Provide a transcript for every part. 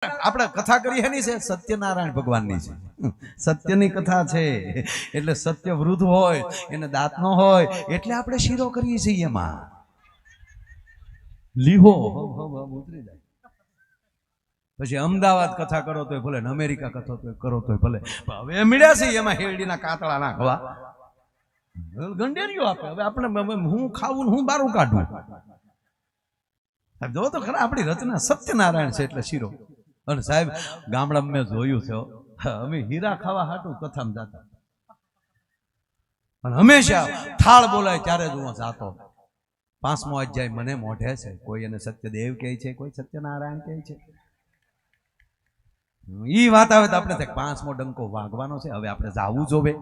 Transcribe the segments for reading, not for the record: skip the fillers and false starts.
આપણે કથા કરી એની છે સત્યનારાયણ ભગવાનની છે, સત્યની કથા છે એટલે સત્ય વૃદ્ધ હોય એને દાંત ન હોય એટલે આપણે શીરો કરીએ છીએ એમાં લીહો ઉતરી જાય. પછી અમદાવાદ કથા કરો તો ભલે, અમેરિકા કથા કરો તો ભલે, હવે મળ્યા છે એમાં હેરડીના કાતળા નાખવા ગંડેરીઓ આપે. હવે આપણે હું ખાવું હું બારું કાઢું. જો તો ખરા આપણી રચના સત્યનારાયણ છે એટલે શીરો. અને સાહેબ ગામડામાં મેં જોયું છે, અમે હીરા ખાવા હાટું કથામાં જતા અને હંમેશા થાળ બોલાય ત્યારે જ હું જાતો. 5મો અધ્યાય મને મોઢે છે, કોઈ એને સત્યદેવ કહે છે, કોઈ સત્યનારાયણ કહે છે. ઈ વાત આવે તો આપણે 5મો ડંકો વાગવાનો છે, હવે આપણે જાવું જોવે.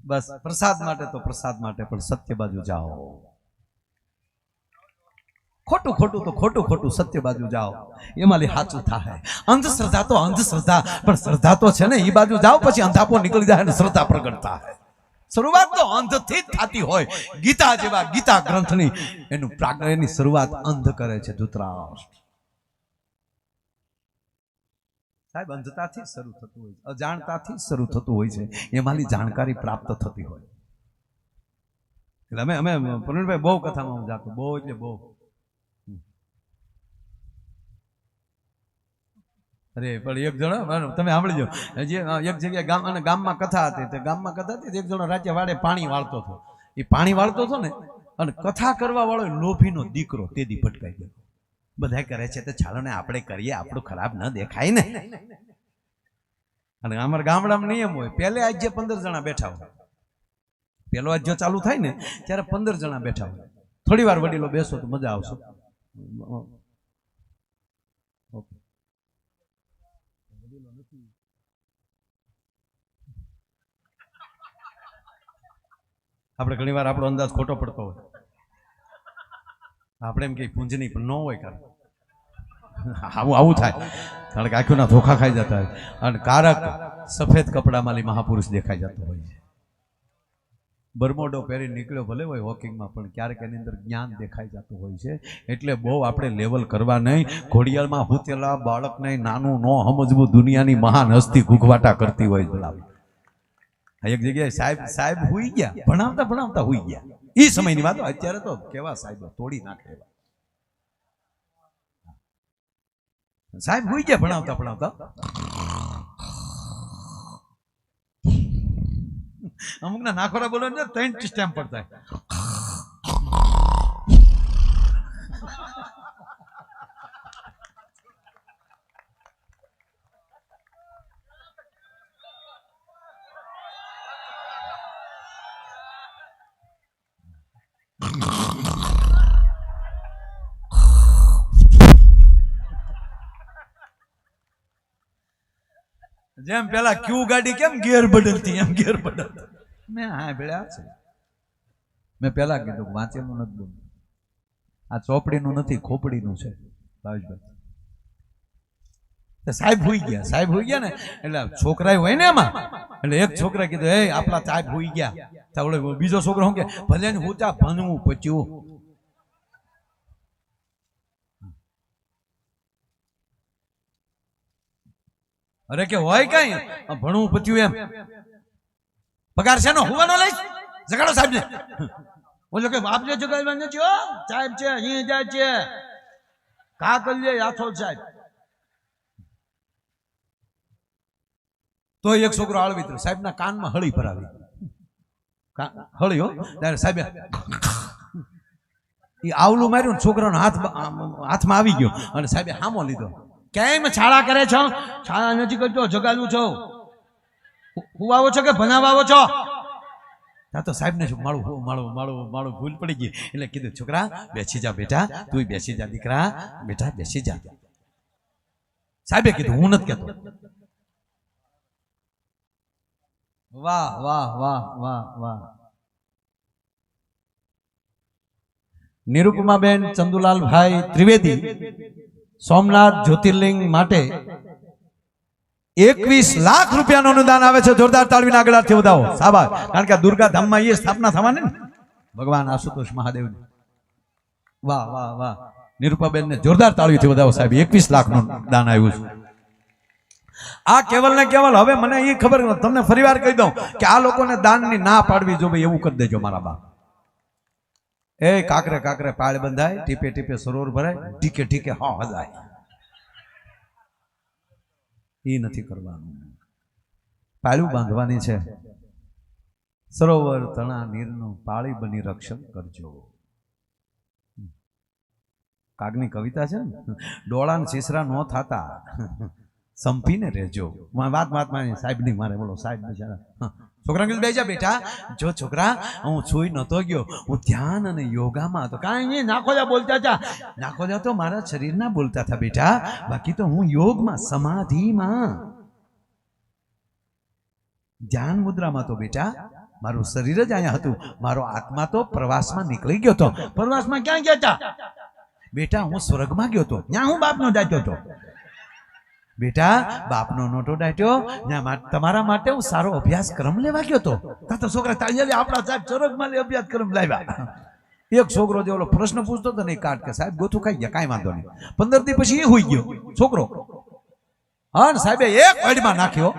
બસ પ્રસાદ માટે તો પ્રસાદ માટે, પણ સત્ય બાજુ જાઓ. ખોટું ખોટું તો ખોટું ખોટું, સત્ય બાજુ જાઓ, એમાં સાચું થાય. અંધશ્રદ્ધા તો અંધશ્રદ્ધા, પણ શ્રદ્ધા તો છે ને એ બાજુ જાઓ, પછી અંધાપો નીકળી જાય અને શ્રદ્ધા પ્રગટ થાય. શરૂઆત તો અંધથી જ થતી હોય. ગીતા જેવા ગીતા ગ્રંથની એની શરૂઆત અંધ કરે છે ધૃતરાષ્ટ્ર. સાહેબ અંધતાથી શરૂ થતું હોય છે, અજાણતાથી શરૂ થતું હોય છે, એમાંની જાણકારી પ્રાપ્ત થતી હોય. એટલે અમે પ્રવીણભાઈ બહુ કથામાં હું જાતો, બહુ એટલે બહુ. અરે પણ એક જણો તમે સાંભળીજો, જે એક જગ્યાએ ગામમાં કથા હતી, તે ગામમાં કથા હતી, એક જણો રાજ્ય વાડે પાણી વાળતો હતો. એ પાણી વાળતો હતો ને, અને કથા કરવા વાળો લોભીનો દીકરો તેદી ભટકાઈ ગયો. બધા કરે છે તો ચાલો ને આપણે કરીએ, આપણું ખરાબ ન દેખાય ને. અને અમારા ગામડામાં નિયમ હોય, પહેલે આજે 15 જણા બેઠા હોય. પેલો આજે ચાલુ થાય ને ત્યારે 15 જણા બેઠા હોય. થોડી વાર વડીલો બેસો તો મજા આવશે. ઓકે, આપણે ઘણી વાર આપણો અંદાજ ખોટો પડતો હોય. આપણે એમ કે પૂંજની પણ ન હોય, કારણ આવું થાય, કારણ કે આંખોના ધોખા ખાઈ જતા હોય. અને કારક સફેદ કપડામાં મહાપુરુષ દેખાઈ જતો હોય છે. બરમોડો પહેરી નીકળ્યો ભલે હોય વોકિંગમાં, પણ ક્યારેક એની અંદર જ્ઞાન દેખાઈ જતું હોય છે. એટલે બહુ આપણે લેવલ કરવા નહીં. ઘોડિયાળમાં હુતેલા બાળકને નાનું ન સમજવું, દુનિયાની મહાન હસ્તી ઘૂઘવાટા કરતી હોય. બોલાવ એક જગ્યાએ સાહેબ હુઈ ગયા, ભણાવતા ભણાવતા હુઈ ગયા. એ સમયની વાત. અત્યારે તો કેવા સાહેબ તોડી નાખે. સાહેબ હુઈ ગયા ભણાવતા ભણાવતા. અમુક ના નાખોરા બોલો ને 3 સ્ટેમ્પ પડતા. જેમ પેલા ક્યુ ગાડી કેમ ગેર બદલતી, એમ ગેર બદલતી. મેં હા ભેળ્યા છે. મેં પેલા કીધું વાંચેલું નથી બોલું, આ ચોપડીનું નથી ખોપડીનું છે. ભાવેશભાઈ સાહેબ હોઈ ગયા, સાહેબ હોઈ ગયા ને એટલે છોકરા હોય ને એમાં, એટલે એક છોકરા કીધું એ આપણા સાહેબ હોઈ ગયા. બીજો છોકરો શું કે ભલે ને હું ત્યાં ભણવું પચ્યું. અરે કે હોય કઈ ભણવું પત્યું એમ, પગાર છે નો હોવાનો લઈશ, જગાડો સાહેબ ને. બોલો કે આપને જગાડવા નથી, હો સાહેબ છે અહીં જાય છે, કા કરી લે આથો સાહેબ. તો એક છોકરો આળવી સાહેબ ના કાનમાં હળી ભરાવી, હળી હો ત્યારે સાહેબ એ આવલું માર્યું, છોકરાનો હાથમાં આવી ગયો અને સાહેબે હામો લીધો. કેમ છાળા કરે છો? છાળા નથી કરતો, જગાડું છો. હુવાવો છો કે ભણાવો છો? ત્યાં તો સાહેબ ને માળું ભૂલ પડી ગઈ. એટલે કીધું છોકરા બેસી જા બેટા, તું બેસી જા દીકરા, બેટા બેસી જા. સાહેબે કીધું હું નથી કહેતો. વાહ વાહ વાહ વાહ વાહ. નિરુપમાબેન ચંદુલાલભાઈ ત્રિવેદી સોમનાથ જ્યોતિર્લિંગ માટે 21 લાખ રૂપિયાનું અનુદાન આવે છે. જોરદાર તાળીના આગળથી વધાવો. સાબાસ. કારણ કે દુર્ગા ધામમાં એ સ્થાપના થવાની ને ભગવાન આશુતોષ મહાદેવની. વાહ વાહ વાહ. નિરૂપાબેનને જોરદાર તાળીઓથી વધાવો સાહેબ. 21 લાખનું દાન આવ્યું છે. આ કેવલ ને કેવલ હવે મને એ ખબર તમને ફરીવાર કહી દઉં કે આ લોકોને દાનની ના પાડવી જો ભાઈ એવું કરી દેજો મારા બાપ. એ કાકરે કાકરે પાળ બંધાય, ટીપે ટીપે સરોવર ભરાય, ઠીકે ઠીકે હા હજાય. એ નથી કરવાનું. પાળું બાંધવાની છે. સરોવર તણા નીરનું પાળી બની રક્ષણ કરજો. કાગની કવિતા છે ને, ડોળાન છીસરા નો થાતા સંપીને રહેજો. વાત વાતમાં સાહેબની મારે બોલો સાહેબ બિચારા છોકરા કીધું બેજા બેટા, જો છોકરા હું સુઈ નતો ગયો, હું ધ્યાન અને યોગામાં હતો. કાંઈ નહીં, નાખોજા બોલતા હતા. નાખોજા તો મારા શરીરના બોલતા હતા બેટા, બાકી તો હું યોગમાં સમાધિમાં ધ્યાન મુદ્રામાં તો બેટા. મારું શરીર જ અહીંયા હતું, મારો આત્મા તો પ્રવાસમાં નીકળી ગયો હતો. પ્રવાસમાં ક્યાં ગયા હતા બેટા? હું સ્વર્ગમાં ગયો હતો. ત્યાં હું બાપનો દાટ્યો હતો બેટા. બાપનો નોટો દાટ્યો ત્યાં તમારા માટે હું સારો અભ્યાસક્રમ લેવા ગયો હતો. તો છોકરા તાળી આપણા સાહેબ સ્વર્ગમાં અભ્યાસક્રમ લાવ્યા. એક છોકરો જે ઓલો પ્રશ્ન પૂછતો હતો ને, કાઢ કે સાહેબ ગોથું ખાઈ ગયા, કાંઈ વાંધો નહીં. 15 દી પછી એ હોઈ ગયો છોકરો. હા સાહેબે એક વાડમાં નાખ્યો.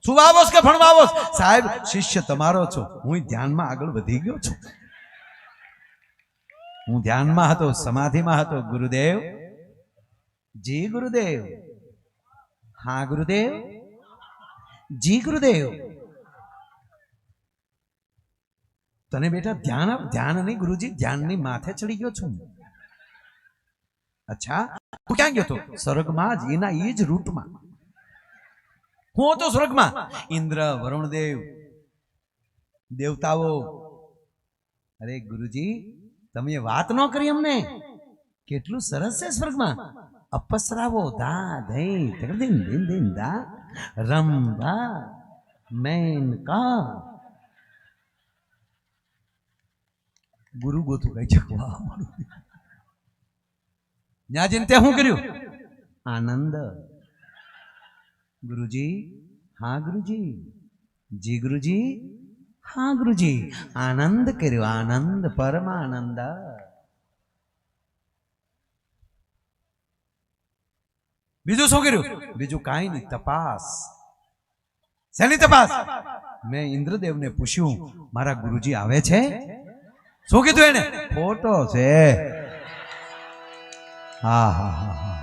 શું વાવોસ કે ભણવાવોસ? સાહેબ શિષ્ય તમારો છો, હું ધ્યાનમાં આગળ વધી ગયો છું. હું ધ્યાનમાં હતો, સમાધિમાં હતો. ગુરુદેવ જી ગુરુદેવ. હા ગુરુદેવ જી ગુરુદેવ. તને બેટા ધ્યાન નહીં ગુરુજી, ધ્યાનની માથે ચડી ગયો છું. અચ્છા તું ક્યાં ગયો હતો? સ્વર્ગમાં જ, એના એ જ રૂટમાં હું હતો સ્વર્ગમાં. ઇન્દ્ર વરુણદેવ દેવતાઓ, અરે ગુરુજી તમે વાત ન કરી અમને. કેટલું સરસ છે સ્વર્ગમાં. અપસરાવો ધા ધઈ દિન દિન દિન દા રંભા મેનકા. ગુરુ ગોતું કઈ જગવા મારું. ત્યાં જઈને તે શું કર્યું? આનંદ. ગુરુજી હા ગુરુજી. જી ગુરુજી હા ગુરુજી. આનંદ કર્યો, આનંદ પરમાનંદ. બીજું શું કર્યું? બીજું કાંઈ નહીં, તપાસ. શેની તપાસ? મેં ઇન્દ્રદેવને પૂછ્યું મારા ગુરુજી આવે છે? શું કીધું એને? ફોટો છે. હા હા હા હા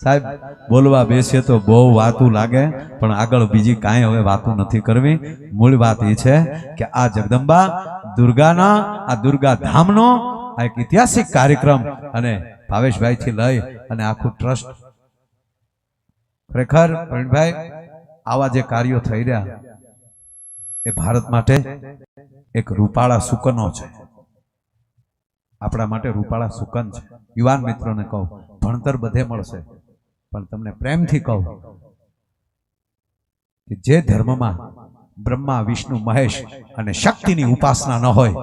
સાહેબ બોલવા બેસીએ તો બહુ વાતું લાગે, પણ આગળ બીજી કાંઈ હવે વાતું નથી કરવી. મૂળ વાત એ છે કે આ જગદંબા દુર્ગાના, આ દુર્ગા ધામનો આ એક ઐતિહાસિક કાર્યક્રમ અને ભાવેશભાઈ થી લઈ અને આખું ટ્રસ્ટ, ખરેખર પ્રવીણભાઈ આવા જે કાર્યો થઈ રહ્યા એ ભારત માટે એક રૂપાળા સુકનો છે. આપણા માટે રૂપાળા સુકન છે. યુવાન મિત્રોને કહું, ભણતર બધે મળશે, પણ તમને પ્રેમથી કહું કે જે ધર્મમાં બ્રહ્મા વિષ્ણુ મહેશ અને શક્તિની ઉપાસના ન હોય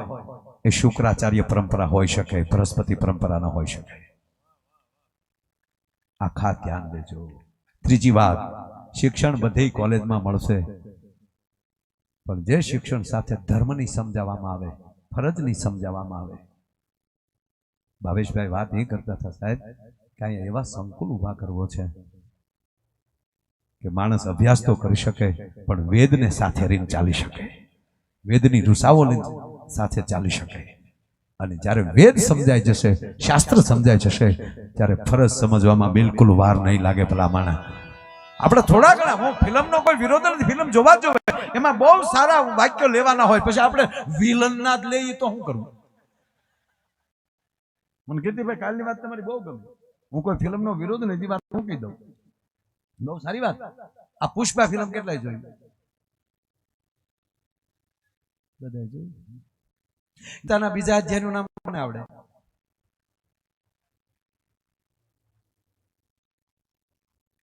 એ શુક્રાચાર્ય પરંપરા હોઈ શકે, બૃહસ્પતિ પરંપરા ન હોઈ શકે. આ ખાસ ધ્યાન દેજો. ત્રીજી વાત, શિક્ષણ બધી કોલેજમાં મળશે, પણ જે શિક્ષણ સાથે ધર્મની સમજાવવામાં આવે, ફરજની સમજાવવામાં આવે. ભાવેશભાઈ વાત એ કરતા હતા સાહેબ કે અહીંયા એવા સંકુલ ઉભા કરવો છે કે માણસ અભ્યાસ તો કરી શકે પણ વેદને સાથે રહીને ચાલી શકે, વેદની રૂસાઓની સાથે ચાલી શકે. અને જ્યારે વેદ સમજાઈ જશે, શાસ્ત્ર સમજાઈ જશે, ત્યારે ફરજ સમજવામાં બિલકુલ વાર નહીં લાગે. ભલા માણસ આપણે થોડા ઘણા, હું ફિલ્મનો કોઈ વિરોધ નથી, ફિલ્મ જોવા જ જોવે, એમાં બહુ સારા વાક્યો લેવાના હોય, પછી આપણે વિલનના જ લઈએ તો શું કરવું? મને કીર્તિભાઈ કાલની વાત તમારી બહુ ગમી. હું કોઈ ફિલ્મનો વિરોધ નથી, વાત હું કહી દઉં, બહુ સારી વાત. આ પુષ્પા ફિલ્મ કેટલાય જોઈ? બધા જોઈ. તાના બીજા અધ્યાયનું નામ કોને આવડે?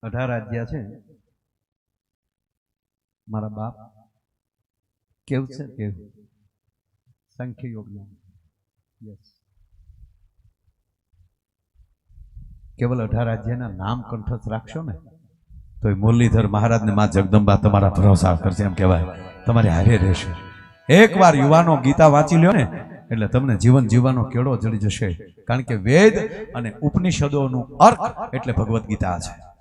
અઢાર અધ્યાય છે મારા બાપ. કેવું છે? કેવું? સંખ્ય યોગના. યસ, કેવલ 18 અધ્યાયના નામ કંઠસ્થ રાખશો ને તો એ મુરલીધર મહારાજ ને માં જગદંબા તમારા ભરોસા કરશે, એમ કહેવાય. તમારે હારે રહેશે. એકવાર યુવાનો ગીતા વાંચી લ્યો ને એટલે તમને જીવન જીવવાનો કેળો જડી જશે. કારણ કે વેદ અને ઉપનિષદોનું અર્થ એટલે ભગવદ્ ગીતા છે.